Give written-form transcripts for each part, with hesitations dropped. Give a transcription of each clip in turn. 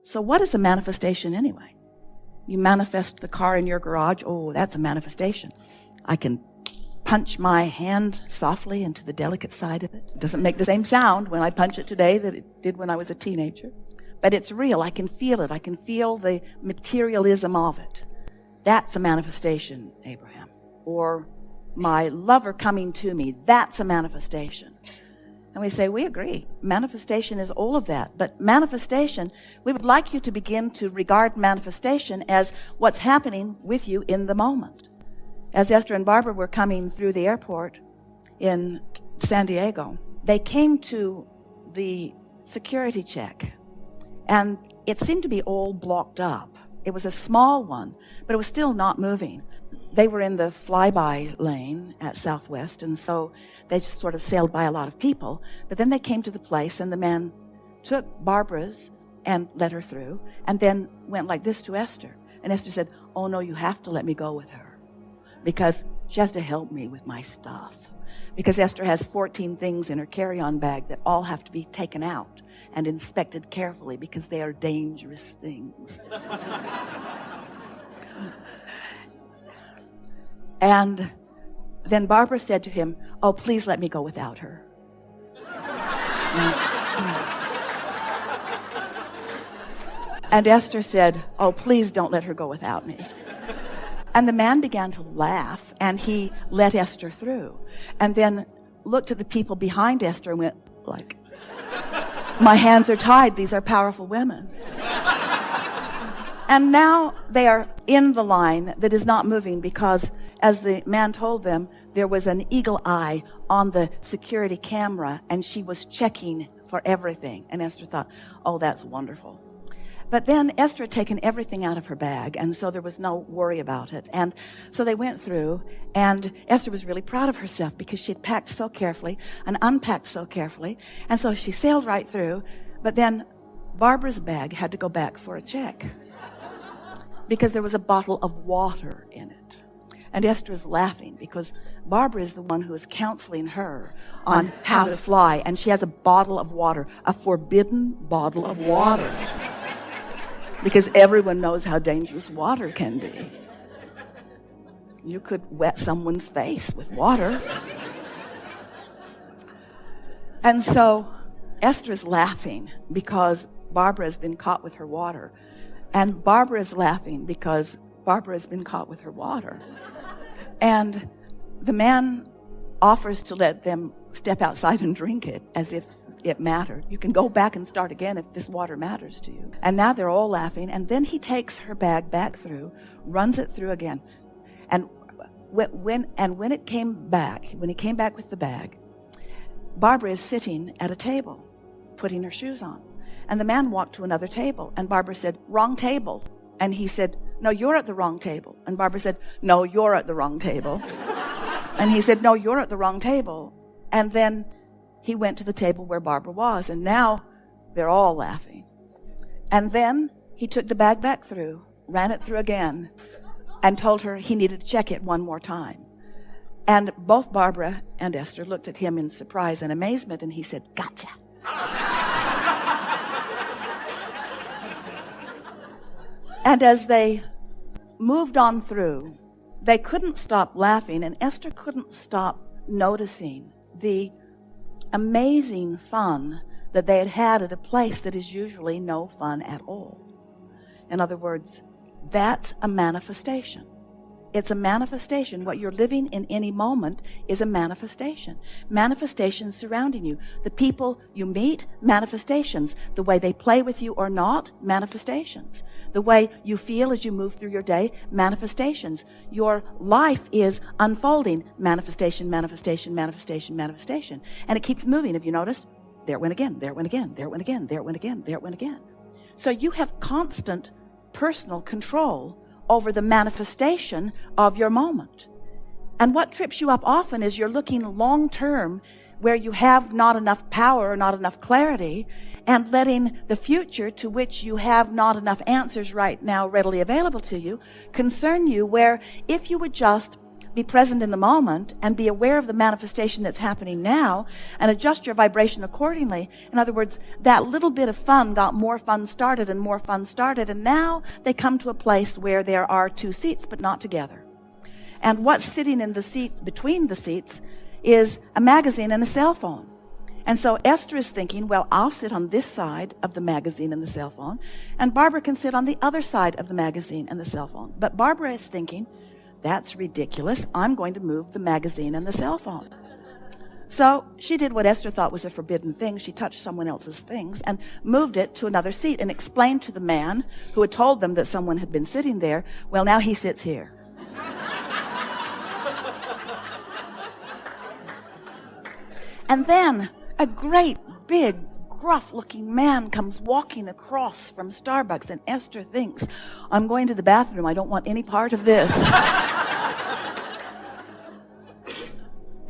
So what is a manifestation anyway? You manifest the car in your garage. Oh, that's a manifestation. I can punch my hand softly into the delicate side of it. It doesn't make the same sound when I punch it today that it did when I was a teenager. But it's real. I can feel it. I can feel the materialism of it. That's a manifestation, Abraham. Or my lover coming to me. That's a manifestation. And we say, we agree. Manifestation is all of that. But manifestation, we would like you to begin to regard manifestation as what's happening with you in the moment. As Esther and Barbara were coming through the airport in San Diego, they came to the security check, and it seemed to be all blocked up. It was a small one, but it was still not moving. They were in the flyby lane at Southwest, and so they just sort of sailed by a lot of people. But then they came to the place, and the man took Barbara's and let her through, and then went like this to Esther. And Esther said, oh, no, you have to let me go with her, because she has to help me with my stuff. Because Esther has 14 things in her carry-on bag that all have to be taken out and inspected carefully because they are dangerous things. And then Barbara said to him, oh, please let me go without her. And Esther said, oh, please don't let her go without me. And the man began to laugh, and he let Esther through. And then looked at the people behind Esther and went like, my hands are tied. These are powerful women. And now they are in the line that is not moving because, as the man told them, there was an eagle eye on the security camera, and she was checking for everything. And Esther thought, oh, that's wonderful. But then Esther had taken everything out of her bag, and so there was no worry about it. And so they went through, and Esther was really proud of herself because she had packed so carefully and unpacked so carefully. And so she sailed right through. But then Barbara's bag had to go back for a check because there was a bottle of water in it. And Esther is laughing because Barbara is the one who is counseling her on how to fly. And she has a bottle of water, a forbidden bottle of water. Because everyone knows how dangerous water can be. You could wet someone's face with water. And so Esther is laughing because Barbara has been caught with her water. And Barbara is laughing because Barbara has been caught with her water. And the man offers to let them step outside and drink it as if it mattered. You can go back and start again if this water matters to you. And now they're all laughing. And then he takes her bag back through, runs it through again. And when he came back with the bag, Barbara is sitting at a table, putting her shoes on. And the man walked to another table. And Barbara said, wrong table. And he said, no, you're at the wrong table. And Barbara said, no, you're at the wrong table. And he said, no, you're at the wrong table. And then he went to the table where Barbara was, and now they're all laughing. And then he took the bag back through, ran it through again, and told her he needed to check it one more time. And both Barbara and Esther looked at him in surprise and amazement, and he said, gotcha. And as they moved on through, they couldn't stop laughing, and Esther couldn't stop noticing the amazing fun that they had at a place that is usually no fun at all. In other words, that's a manifestation. It's a manifestation. What you're living in any moment is a manifestation. Manifestations surrounding you. The people you meet, manifestations. The way they play with you or not, manifestations. The way you feel as you move through your day, manifestations. Your life is unfolding, manifestation, manifestation, manifestation, manifestation. And it keeps moving. Have you noticed? There it went again, there it went again, there it went again, there it went again, there it went again. So you have constant personal control over the manifestation of your moment. And what trips you up often is you're looking long-term where you have not enough power or not enough clarity, and letting the future, to which you have not enough answers right now readily available to you, concern you, where if you would just be present in the moment and be aware of the manifestation that's happening now and adjust your vibration accordingly. In other words, that little bit of fun got more fun started, and now they come to a place where there are two seats but not together. And what's sitting in the seat between the seats is a magazine and a cell phone. And so Esther is thinking, well, I'll sit on this side of the magazine and the cell phone, and Barbara can sit on the other side of the magazine and the cell phone. But Barbara is thinking, that's ridiculous. I'm going to move the magazine and the cell phone. So she did what Esther thought was a forbidden thing. She touched someone else's things and moved it to another seat and explained to the man who had told them that someone had been sitting there, well, now he sits here. And then a great, big, gruff-looking man comes walking across from Starbucks, and Esther thinks, I'm going to the bathroom. I don't want any part of this.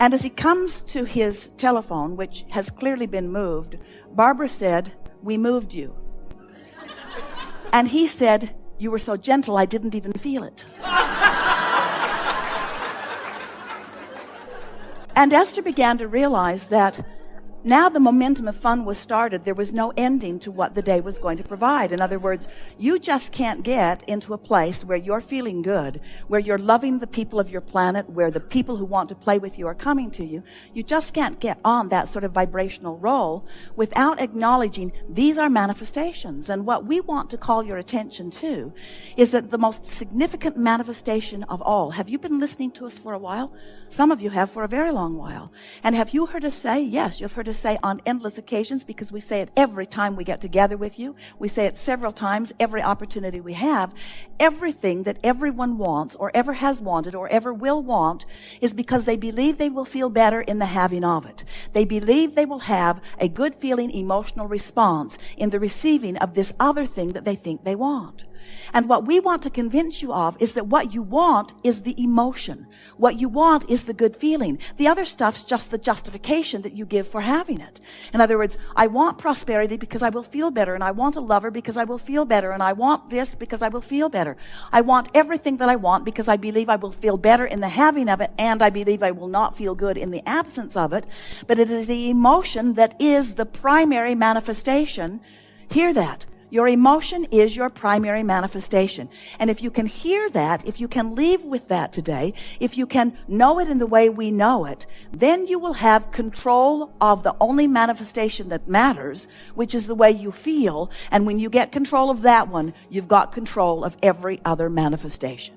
And as he comes to his telephone, which has clearly been moved, Barbara said, we moved you. And he said, you were so gentle, I didn't even feel it. And Esther began to realize that now the momentum of fun was started. There was no ending to what the day was going to provide. In other words, you just can't get into a place where you're feeling good, where you're loving the people of your planet, where the people who want to play with you are coming to you. You just can't get on that sort of vibrational roll without acknowledging these are manifestations. And what we want to call your attention to is that the most significant manifestation of all, have you been listening to us for a while? Some of you have for a very long while. And have you heard us say, yes, you've heard us say on endless occasions, because we say it every time we get together with you. We say it several times every opportunity we have. Everything that everyone wants or ever has wanted or ever will want is because they believe they will feel better in the having of it. They believe they will have a good feeling emotional response in the receiving of this other thing that they think they want. And what we want to convince you of is that what you want is the emotion. What you want is the good feeling. The other stuff's just the justification that you give for having it. In other words, I want prosperity because I will feel better, and I want a lover because I will feel better, and I want this because I will feel better. I want everything that I want because I believe I will feel better in the having of it, and I believe I will not feel good in the absence of it. But it is the emotion that is the primary manifestation. Hear that. Your emotion is your primary manifestation. And if you can hear that, if you can leave with that today, if you can know it in the way we know it, then you will have control of the only manifestation that matters, which is the way you feel. And when you get control of that one, you've got control of every other manifestation.